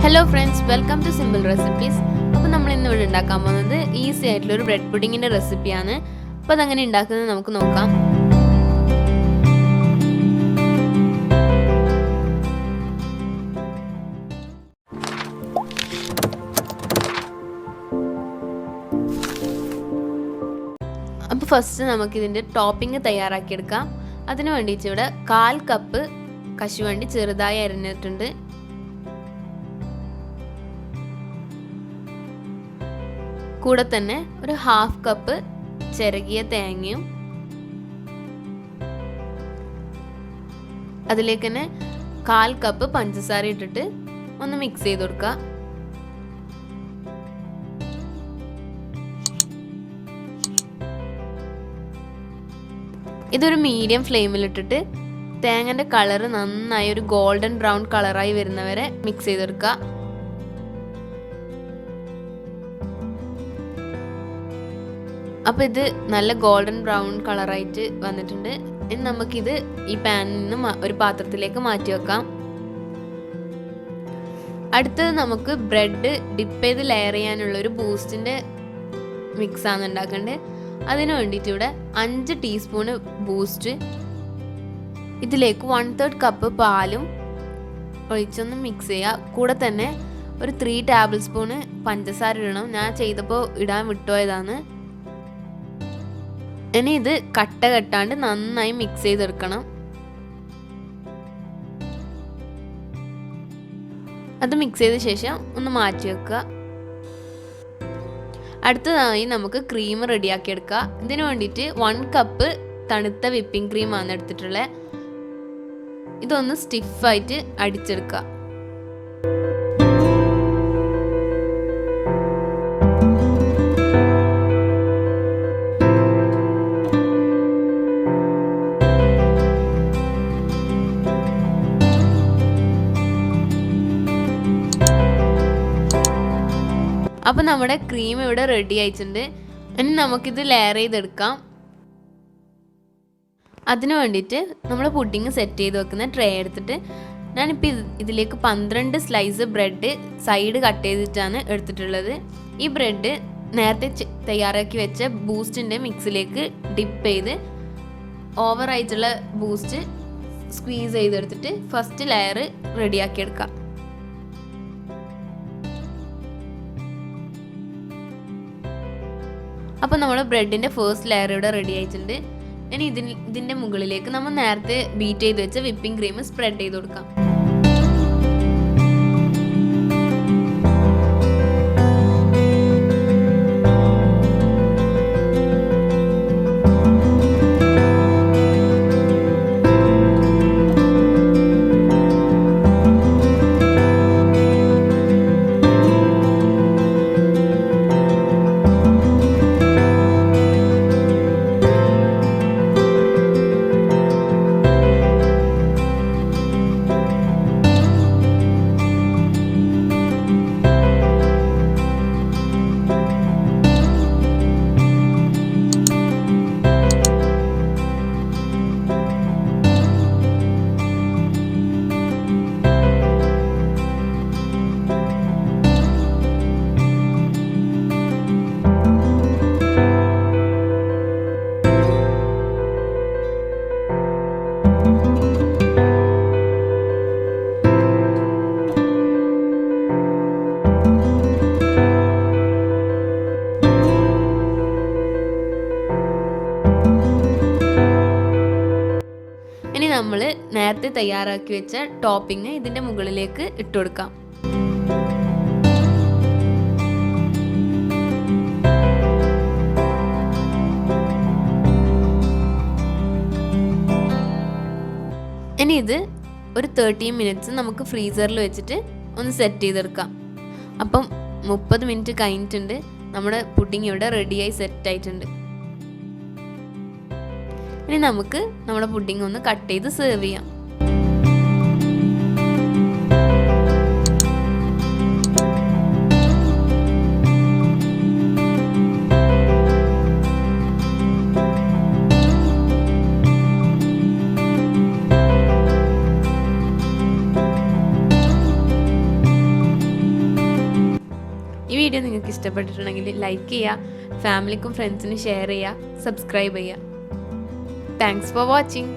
Hello friends, welcome to Simple Recipes. അപ്പോൾ നമ്മൾ ഇന്ന് ഇവിടെ ഉണ്ടാക്കാൻ പോകുന്നത് ഈസി ആയിട്ടുള്ള ഒരു ബ്രെഡ് പുഡിങ്ങിന്റെ റെസിപ്പിയാണ്. അപ്പോൾ അതെങ്ങനെ ഉണ്ടാക്കുന്നത് നമുക്ക് നോക്കാം. അപ്പോൾ ഫസ്റ്റ് നമുക്ക് ഇതിന്റെ ടോപ്പിംഗ് തയ്യാറാക്കി എടുക്കാം. അതിനു വേണ്ടിയിട്ട് ഇവിടെ 1/4 കപ്പ് കശുവണ്ടി ചെറുതായി അരിഞ്ഞിട്ടുണ്ട്. കൂടെ തന്നെ ഒരു 1/2 കപ്പ് ചിരകിയ തേങ്ങയും അതിലേക്ക് തന്നെ 1/4 കപ്പ് പഞ്ചസാര ഇട്ടിട്ട് ഒന്ന് മിക്സ് ചെയ്ത് കൊടുക്കുക. ഇതൊരു മീഡിയം ഫ്ലെയിമിൽ ഇട്ടിട്ട് തേങ്ങന്റെ കളർ നന്നായി ഒരു ഗോൾഡൻ ബ്രൗൺ കളറായി വരുന്നവരെ മിക്സ് ചെയ്തെടുക്കുക. അപ്പോൾ ഇത് നല്ല ഗോൾഡൻ ബ്രൗൺ കളറായിട്ട് വന്നിട്ടുണ്ട്. ഇനി നമുക്കിത് ഈ പാനിൽ നിന്ന് ഒരു പാത്രത്തിലേക്ക് മാറ്റി വെക്കാം. അടുത്തത് നമുക്ക് ബ്രെഡ് ഡിപ്പ് ചെയ്ത് ലെയർ ചെയ്യാനുള്ള ഒരു ബൂസ്റ്റിൻ്റെ മിക്സാണ് ഉണ്ടാക്കേണ്ടത്. അതിന് വേണ്ടിയിട്ട് ഇവിടെ 5 ടീസ്പൂണ് ബൂസ്റ്റ്, ഇതിലേക്ക് 1/3 കപ്പ് പാലും ഒഴിച്ചൊന്ന് മിക്സ് ചെയ്യുക. കൂടെ തന്നെ ഒരു 3 ടേബിൾ സ്പൂണ് പഞ്ചസാര ഇടണം. ഞാൻ ചെയ്തപ്പോൾ ഇടാൻ വിട്ടുപോയതാണ്. ഇനി ഇത് കട്ട കെട്ടാണ്ട് നന്നായി മിക്സ് ചെയ്തെടുക്കണം. അത് മിക്സ് ചെയ്ത ശേഷം ഒന്ന് മാറ്റി വെക്കുക. അടുത്തതായി നമുക്ക് ക്രീം റെഡിയാക്കി എടുക്കുക. ഇതിനു വേണ്ടിയിട്ട് 1 കപ്പ് തണുത്ത വിപ്പിംഗ് ക്രീമാണ് എടുത്തിട്ടുള്ളത്. ഇതൊന്ന് സ്റ്റിഫായിട്ട് അടിച്ചെടുക്കുക. അപ്പോൾ നമ്മുടെ ക്രീം ഇവിടെ റെഡി ആയിട്ടുണ്ട്. ഇനി നമുക്കിത് ലെയർ ചെയ്തെടുക്കാം. അതിനു വേണ്ടിയിട്ട് നമ്മൾ പുഡിങ് സെറ്റ് ചെയ്ത് വെക്കുന്ന ട്രേ എടുത്തിട്ട് ഞാനിപ്പോൾ ഇതിലേക്ക് 12 സ്ലൈസ് ബ്രെഡ് സൈഡ് കട്ട് ചെയ്തിട്ടാണ് എടുത്തിട്ടുള്ളത്. ഈ ബ്രെഡ് നേരത്തെ തയ്യാറാക്കി വെച്ച ബൂസ്റ്റിൻ്റെ മിക്സിലേക്ക് ഡിപ്പ് ചെയ്ത് ഓവറായിട്ടുള്ള ബൂസ്റ്റ് സ്ക്വീസ് ചെയ്തെടുത്തിട്ട് ഫസ്റ്റ് ലെയർ റെഡിയാക്കി എടുക്കാം. അപ്പോൾ നമ്മൾ ബ്രെഡിൻ്റെ ഫസ്റ്റ് ലെയർ ഇവിടെ റെഡി ആയിട്ടുണ്ട്. ഇനി ഇതിൻ്റെ മുകളിലേക്ക് നമ്മൾ നേരത്തെ ബീറ്റ് ചെയ്ത് വെച്ച വിപ്പിംഗ് ക്രീം സ്പ്രെഡ് ചെയ്ത് കൊടുക്കാം. ഇനി നമ്മൾ നേരത്തെ തയ്യാറാക്കി വെച്ച ടോപ്പിംഗ് ഇതിൻ്റെ മുകളിലേക്ക് ഇട്ട് കൊടുക്കാം. ഇനി ഇത് ഒരു 30 മിനിറ്റ്സ് നമുക്ക് ഫ്രീസറിൽ വെച്ചിട്ട് ഒന്ന് സെറ്റ് ചെയ്തെടുക്കാം. അപ്പം 30 മിനിറ്റ് കഴിഞ്ഞിട്ടുണ്ട്. നമ്മുടെ പുഡിംഗ് ഇവിടെ റെഡിയായി സെറ്റ് ആയിട്ടുണ്ട്. ഇനി നമുക്ക് നമ്മുടെ പുഡിംഗ് ഒന്ന് കട്ട് ചെയ്ത് സെർവ് ചെയ്യാം. ഈ വീഡിയോ നിങ്ങൾക്ക് ഇഷ്ടപ്പെട്ടിട്ടുണ്ടെങ്കിൽ ലൈക്ക് ചെയ്യുക, ഫാമിലിക്കും ഫ്രണ്ട്സിനും ഷെയർ ചെയ്യുക, സബ്സ്ക്രൈബ് ചെയ്യുക. Thanks for watching.